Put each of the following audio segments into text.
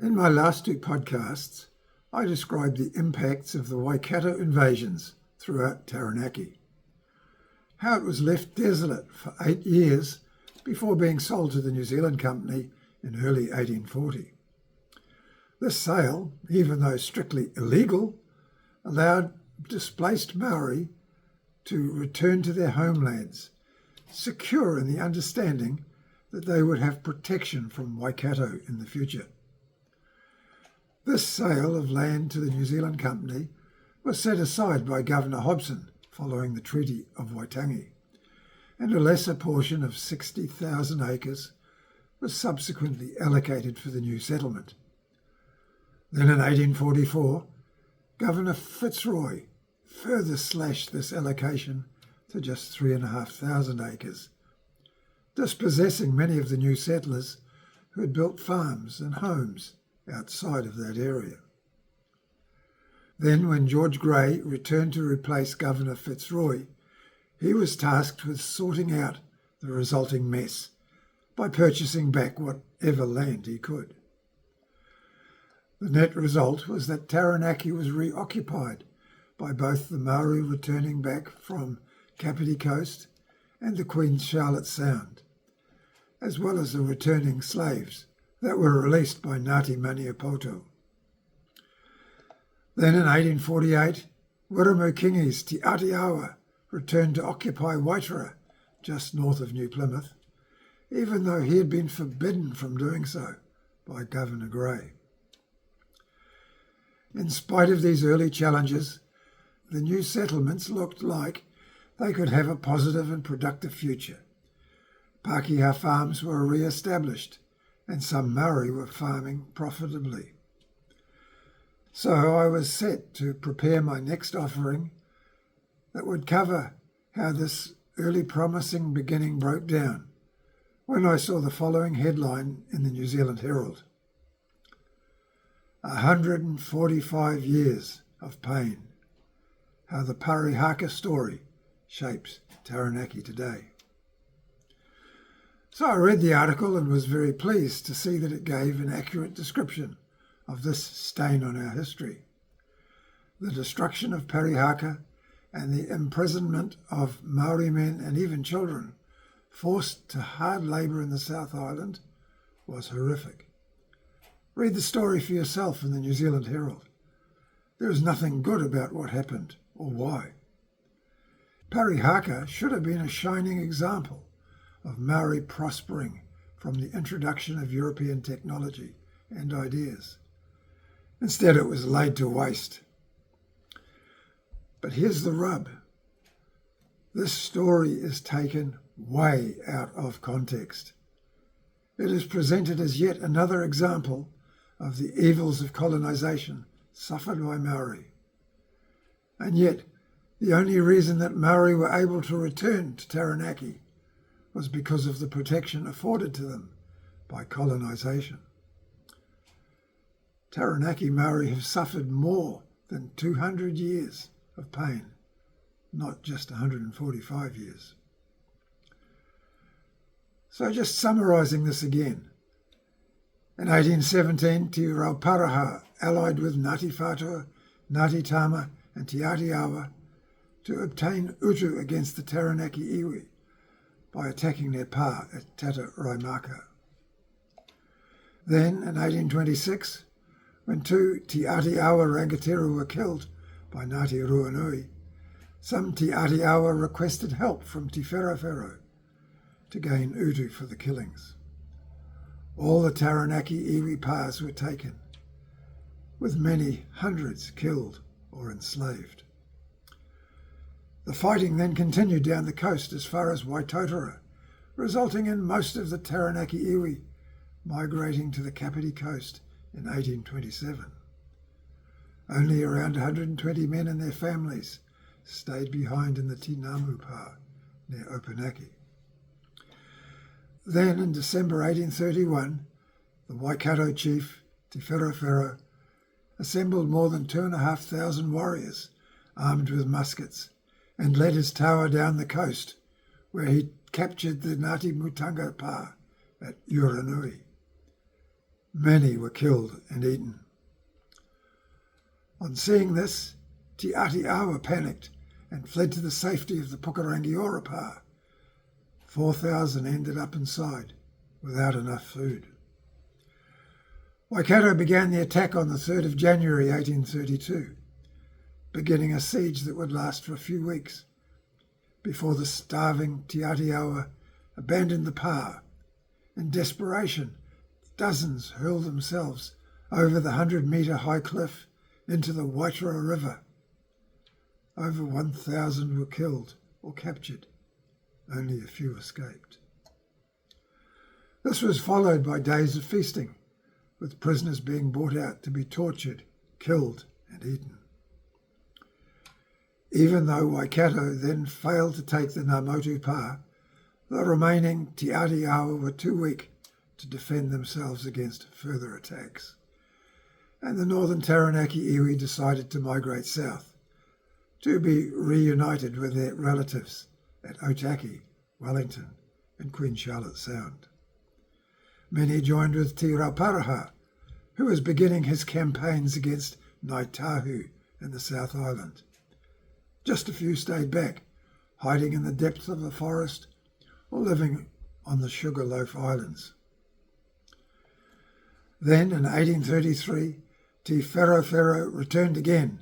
In my last two podcasts, I described the impacts of the Waikato invasions throughout Taranaki, how it was left desolate for 8 years before being sold to the New Zealand Company in early 1840. This sale, even though strictly illegal, allowed displaced Maori to return to their homelands, secure in the understanding that they would have protection from Waikato in the future. This sale of land to the New Zealand Company was set aside by Governor Hobson following the Treaty of Waitangi, and a lesser portion of 60,000 acres was subsequently allocated for the new settlement. Then in 1844, Governor Fitzroy further slashed this allocation to just 3,500 acres, dispossessing many of the new settlers who had built farms and homes outside of that area. Then, when George Grey returned to replace Governor Fitzroy, he was tasked with sorting out the resulting mess by purchasing back whatever land he could. The net result was that Taranaki was reoccupied by both the Maori returning back from Kapiti Coast and the Queen Charlotte Sound, as well as the returning slaves that were released by Ngāti Maniapoto. Then in 1848, Wiremu Te Atiawa returned to occupy Waitara, just north of New Plymouth, even though he had been forbidden from doing so by Governor Grey. In spite of these early challenges, the new settlements looked like they could have a positive and productive future. Pākehā farms were re-established, and some Maori were farming profitably. So I was set to prepare my next offering that would cover how this early promising beginning broke down when I saw the following headline in the New Zealand Herald: 145 years of pain, how the Parihaka story shapes Taranaki today. So I read the article and was very pleased to see that it gave an accurate description of this stain on our history. The destruction of Parihaka and the imprisonment of Maori men and even children forced to hard labour in the South Island was horrific. Read the story for yourself in the New Zealand Herald. There is nothing good about what happened or why. Parihaka should have been a shining example of Maori prospering from the introduction of European technology and ideas. Instead, it was laid to waste. But here's the rub. This story is taken way out of context. It is presented as yet another example of the evils of colonization suffered by Maori. And yet, the only reason that Maori were able to return to Taranaki was because of the protection afforded to them by colonization. Taranaki Maori have suffered more than 200 years of pain, not just 145 years. So just summarising this again. In 1817, Te Rauparaha allied with Ngāti Whātua, Ngāti Tama and Te Atiawa to obtain utu against the Taranaki iwi by attacking their pa at Tata Raimaka. Then, in 1826, when two Te Atiawa rangatira were killed by Ngāti Ruanui, some Te Atiawa requested help from Te Wherowhero to gain utu for the killings. All the Taranaki iwi pas were taken, with many hundreds killed or enslaved. The fighting then continued down the coast as far as Waitotora, resulting in most of the Taranaki iwi migrating to the Kapiti Coast in 1827. Only around 120 men and their families stayed behind in the Tinamu Pa near Opunake. Then, in December 1831, the Waikato chief, Te Wherowhero, assembled more than 2,500 warriors armed with muskets and led his tower down the coast, where he captured the Ngāti Mutanga Pa at Uranui. Many were killed and eaten. On seeing this, Te Atiawa panicked and fled to the safety of the Pukerangi pa. 4,000 ended up inside without enough food. Waikato began the attack on the 3rd of January 1832, beginning a siege that would last for a few weeks before the starving Te Atiawa abandoned the pa. In desperation, dozens hurled themselves over the 100-metre high cliff into the Waitara River. Over 1,000 were killed or captured. Only a few escaped. This was followed by days of feasting, with prisoners being brought out to be tortured, killed and eaten. Even though Waikato then failed to take the Ngā pa, the remaining Te Atiawa were too weak to defend themselves against further attacks, and the northern Taranaki iwi decided to migrate south to be reunited with their relatives at Otaki, Wellington and Queen Charlotte Sound. Many joined with Te Parihaka, who was beginning his campaigns against Ngāi Tahu in the South Island. Just a few stayed back, hiding in the depths of the forest or living on the Sugarloaf Islands. Then, in 1833, Te Whero returned again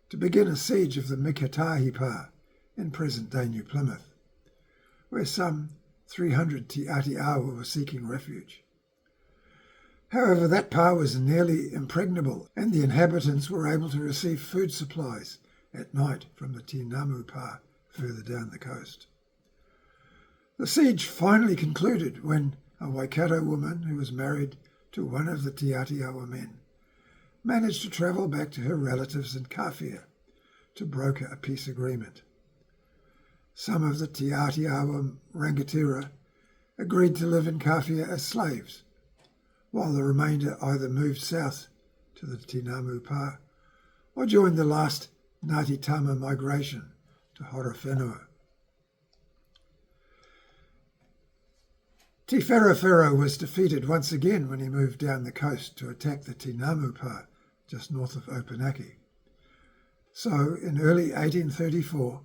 to begin a siege of the Mikatahi pa in present-day New Plymouth, where some 300 Te Atiawa were seeking refuge. However, that pa was nearly impregnable, and the inhabitants were able to receive food supplies at night from the Te Ngamu pa further down the coast. The siege finally concluded when a Waikato woman who was married to one of the Te Atiawa men managed to travel back to her relatives in Kawhia to broker a peace agreement. Some of the Te Atiawa rangatira agreed to live in Kawhia as slaves, while the remainder either moved south to the Te Ngamu pa or joined the last Ngāti Tama migration to Horowhenua. Te Whero was defeated once again when he moved down the coast to attack the Te Ngamu pa just north of Opunake. So, in early 1834,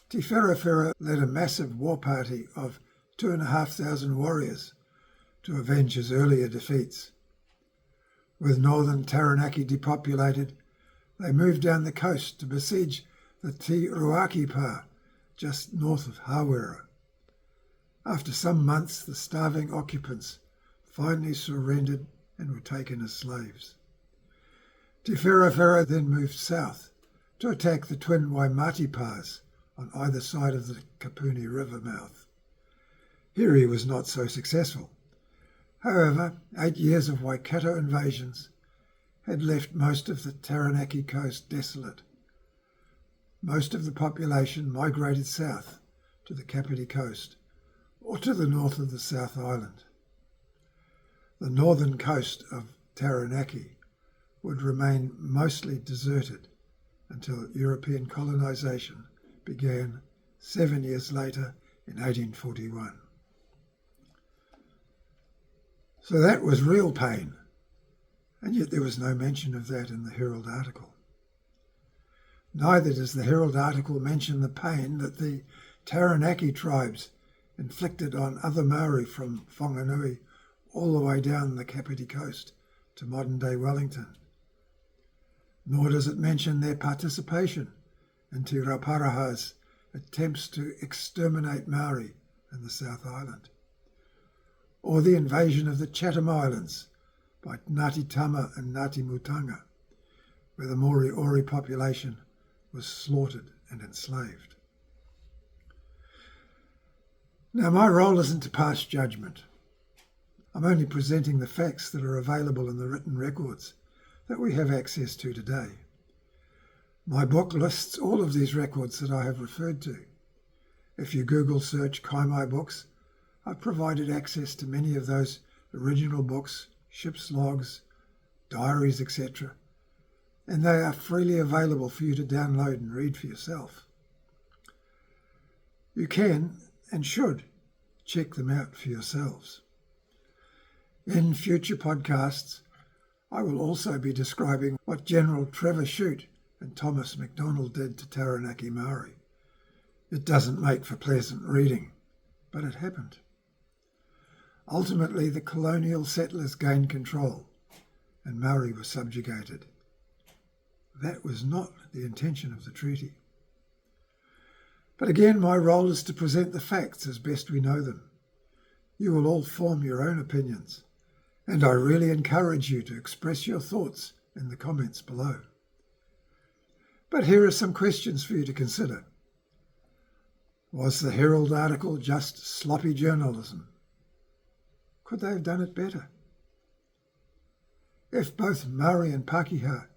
Te Whero led a massive war party of 2,500 warriors to avenge his earlier defeats. With northern Taranaki depopulated, they moved down the coast to besiege the Te Ruaki pa just north of Hawera. After some months, the starving occupants finally surrendered and were taken as slaves. Te Whero then moved south to attack the twin Waimati pas on either side of the Kapuni River mouth. Here he was not so successful. However, 8 years of Waikato invasions had left most of the Taranaki coast desolate. Most of the population migrated south to the Kapiti coast or to the north of the South Island. The northern coast of Taranaki would remain mostly deserted until European colonization began 7 years later in 1841. So that was real pain, and yet there was no mention of that in the Herald article. Neither does the Herald article mention the pain that the Taranaki tribes inflicted on other Maori from Whanganui all the way down the Kapiti coast to modern-day Wellington. Nor does it mention their participation in Te Rauparaha's attempts to exterminate Maori in the South Island, or the invasion of the Chatham Islands by Ngāti Tama and Ngāti Mutanga, where the Moriori population was slaughtered and enslaved. Now, my role isn't to pass judgment. I'm only presenting the facts that are available in the written records that we have access to today. My book lists all of these records that I have referred to. If you Google search Kaimai books, I've provided access to many of those original books, ship's logs, diaries, etc., and they are freely available for you to download and read for yourself. You can and should check them out for yourselves. In future podcasts, I will also be describing what General Trevor Shute and Thomas MacDonald did to Taranaki Maori. It doesn't make for pleasant reading, but it happened. Ultimately, the colonial settlers gained control and Maori were subjugated. That was not the intention of the treaty. But again, my role is to present the facts as best we know them. You will all form your own opinions, and I really encourage you to express your thoughts in the comments below. But here are some questions for you to consider. Was the Herald article just sloppy journalism? Could they have done it better? If both Maori and Pakeha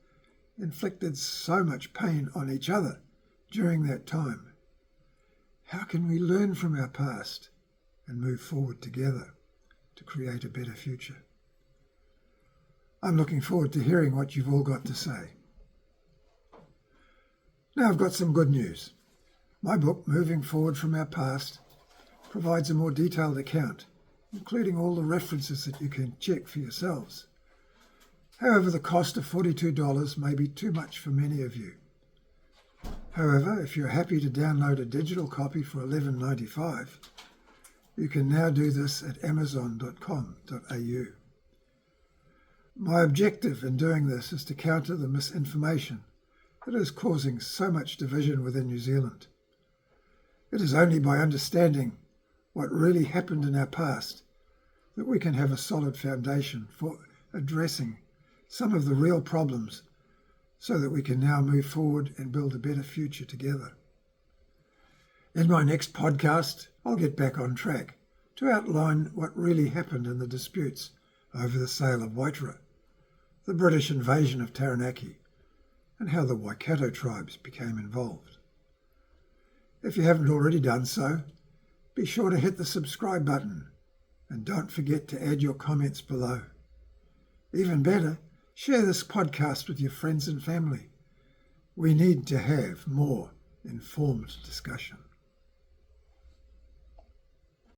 inflicted so much pain on each other during that time, how can we learn from our past and move forward together to create a better future? I'm looking forward to hearing what you've all got to say. Now I've got some good news. My book, Moving Forward from Our Past, provides a more detailed account, including all the references that you can check for yourselves. However, the cost of $42 may be too much for many of you. However, if you're happy to download a digital copy for $11.95, you can now do this at amazon.com.au. My objective in doing this is to counter the misinformation that is causing so much division within New Zealand. It is only by understanding what really happened in our past that we can have a solid foundation for addressing some of the real problems so that we can now move forward and build a better future together. In my next podcast, I'll get back on track to outline what really happened in the disputes over the sale of Waitara, the British invasion of Taranaki, and how the Waikato tribes became involved. If you haven't already done so, be sure to hit the subscribe button and don't forget to add your comments below. Even better, share this podcast with your friends and family. We need to have more informed discussion.